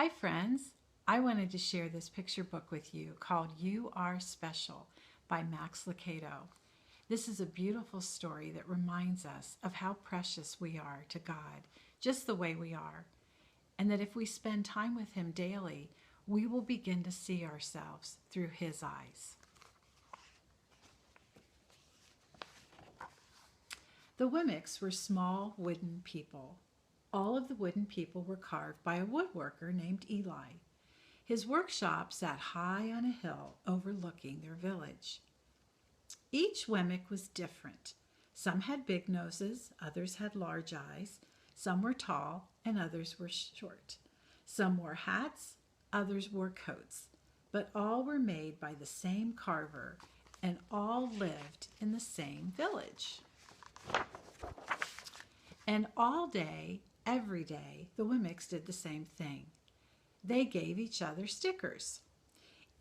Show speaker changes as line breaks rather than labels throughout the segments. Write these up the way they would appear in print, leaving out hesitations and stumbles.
Hi friends, I wanted to share this picture book with you called You Are Special by Max Lucado. This is a beautiful story that reminds us of how precious we are to God, just the way we are, and that if we spend time with Him daily, we will begin to see ourselves through His eyes. The Wimmicks were small wooden people. All of the wooden people were carved by a woodworker named Eli. His workshop sat high on a hill overlooking their village. Each Wemmick was different. Some had big noses, others had large eyes. Some were tall and others were short. Some wore hats, others wore coats. But all were made by the same carver and all lived in the same village. And all day, every day, the Wimmicks did the same thing. They gave each other stickers.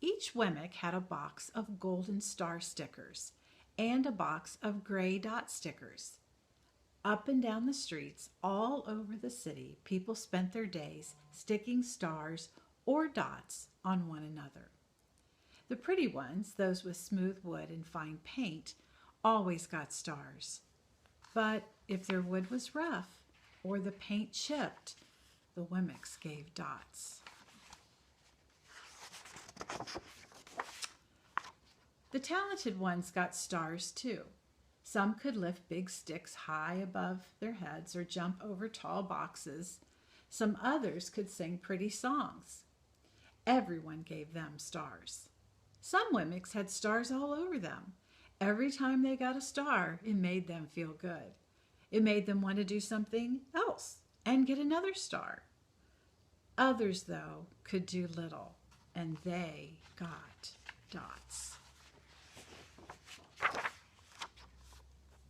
Each Wemmick had a box of golden star stickers and a box of gray dot stickers. Up and down the streets, all over the city, people spent their days sticking stars or dots on one another. The pretty ones, those with smooth wood and fine paint, always got stars. But if their wood was rough or the paint chipped, the Wimmicks gave dots. The talented ones got stars too. Some could lift big sticks high above their heads or jump over tall boxes. Some others could sing pretty songs. Everyone gave them stars. Some Wimmicks had stars all over them. Every time they got a star, it made them feel good. It made them want to do something else and get another star. Others, though, could do little, and they got dots.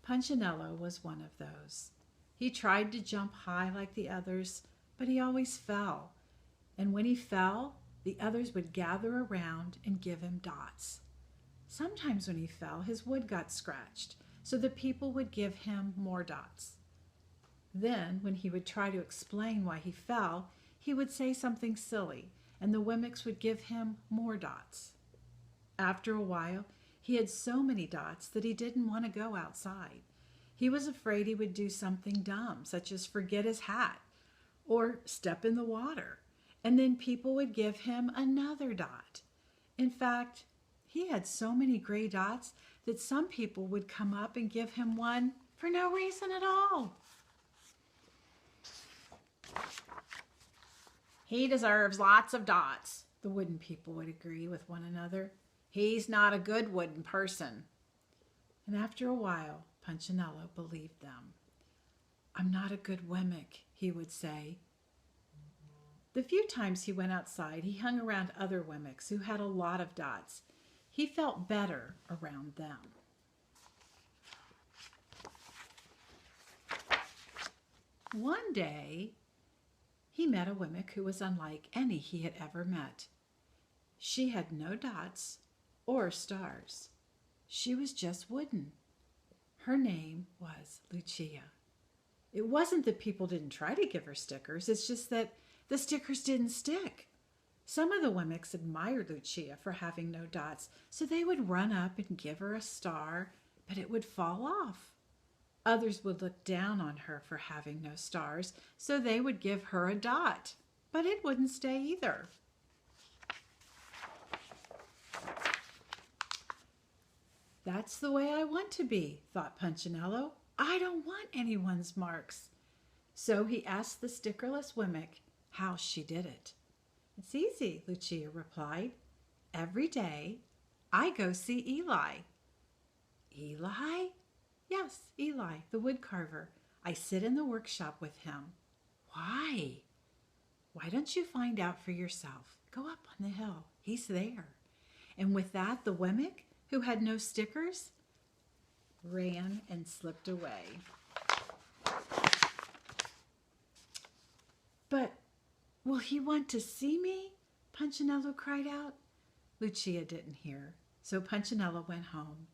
Punchinello was one of those. He tried to jump high like the others, but he always fell. And when he fell, the others would gather around and give him dots. Sometimes when he fell, his wood got scratched, so the people would give him more dots. Then, when he would try to explain why he fell, he would say something silly, and the Wimmicks would give him more dots. After a while, he had so many dots that he didn't want to go outside. He was afraid he would do something dumb, such as forget his hat or step in the water, and then people would give him another dot. In fact, he had so many gray dots that some people would come up and give him one for no reason at all. He deserves lots of dots, the wooden people would agree with one another. He's not a good wooden person. And after a while, Punchinello believed them. I'm not a good Wemmick, he would say. The few times he went outside, he hung around other Wimmicks who had a lot of dots. He felt better around them. One day, he met a Wemmick who was unlike any he had ever met. She had no dots or stars. She was just wooden. Her name was Lucia. It wasn't that people didn't try to give her stickers, it's just that the stickers didn't stick. Some of the Wimmicks admired Lucia for having no dots, so they would run up and give her a star, but it would fall off. Others would look down on her for having no stars, so they would give her a dot, but it wouldn't stay either. That's the way I want to be, thought Punchinello. I don't want anyone's marks. So he asked the stickerless Wemmick how she did it. It's easy, Lucia replied. Every day I go see Eli. Eli? Yes, Eli, the wood carver. I sit in the workshop with him. Why? Why don't you find out for yourself? Go up on the hill. He's there. And with that, the Wemmick, who had no stickers, ran and slipped away. But will he want to see me? Punchinello cried out. Lucia didn't hear, so Punchinello went home.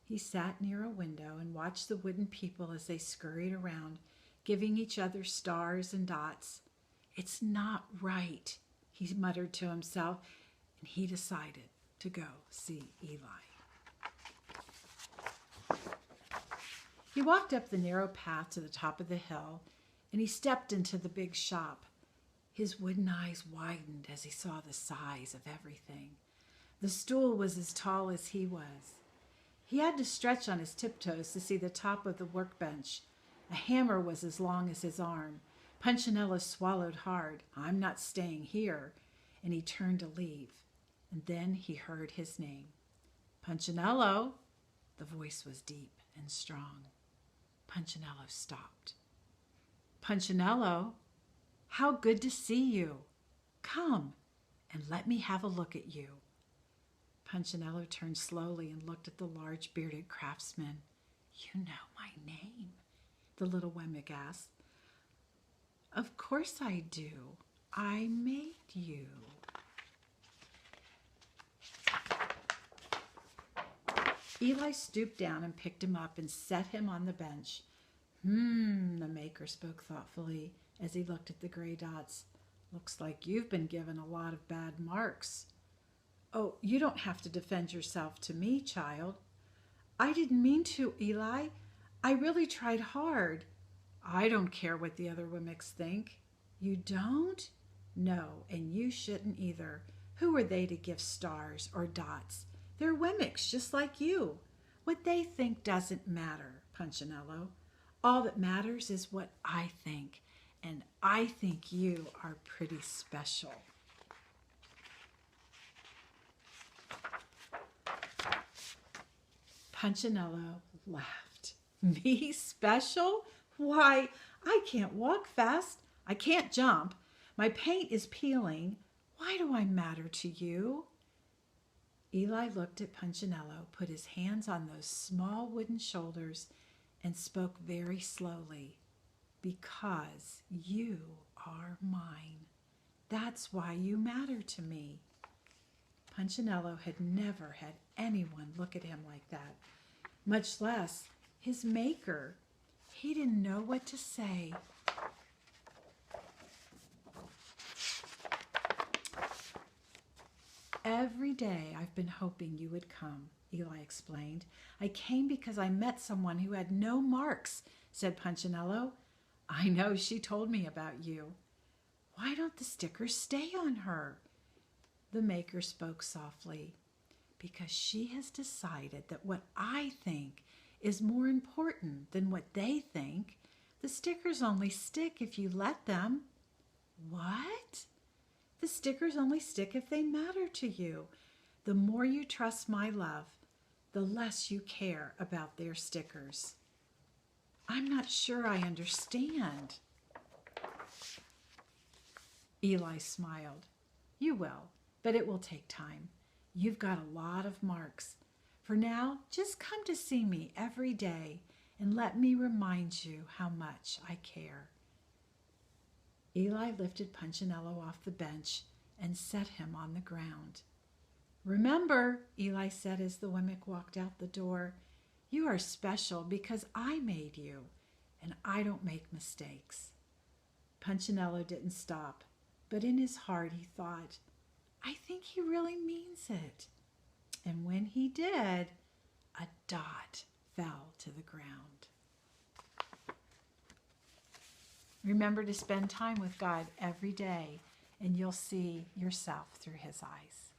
He sat near a window and watched the wooden people as they scurried around, giving each other stars and dots. It's not right, he muttered to himself, and he decided to go see Eli. He walked up the narrow path to the top of the hill, and he stepped into the big shop. His wooden eyes widened as he saw the size of everything. The stool was as tall as he was. He had to stretch on his tiptoes to see the top of the workbench. A hammer was as long as his arm. Punchinello swallowed hard. "I'm not staying here," and he turned to leave. And then he heard his name. "Punchinello!" The voice was deep and strong. Punchinello stopped. "Punchinello, how good to see you. Come and let me have a look at you." Punchinello turned slowly and looked at the large bearded craftsman. "You know my name?" the little Wemmick asked. "Of course I do. I made you." Eli stooped down and picked him up and set him on the bench. The maker spoke thoughtfully as he looked at the gray dots. "Looks like you've been given a lot of bad marks." "Oh, you don't have to defend yourself to me, child." "I didn't mean to, Eli. I really tried hard." "I don't care what the other Wemmicks think." "You don't?" "No, and you shouldn't either. Who are they to give stars or dots? They're Wemmicks just like you. What they think doesn't matter, Punchinello. All that matters is what I think, and I think you are pretty special." Punchinello laughed. "Me special? Why, I can't walk fast. I can't jump. My paint is peeling. Why do I matter to you?" Eli looked at Punchinello, put his hands on those small wooden shoulders, and spoke very slowly. "Because you are mine. That's why you matter to me." Punchinello had never had anyone look at him like that, much less his maker. He didn't know what to say. "Every day I've been hoping you would come," Eli explained. "I came because I met someone who had no marks," said Punchinello. "I know, she told me about you." "Why don't the stickers stay on her?" The maker spoke softly. "Because she has decided that what I think is more important than what they think. The stickers only stick if you let them." "What?" "The stickers only stick if they matter to you. The more you trust my love, the less you care about their stickers." "I'm not sure I understand." Eli smiled. "You will, but it will take time. You've got a lot of marks. For now, just come to see me every day and let me remind you how much I care." Eli lifted Punchinello off the bench and set him on the ground. "Remember," Eli said as the Wemmick walked out the door, "you are special because I made you, and I don't make mistakes." Punchinello didn't stop, but in his heart he thought, "I think he really means it." And when he did, a dot fell to the ground. Remember to spend time with God every day, and you'll see yourself through his eyes.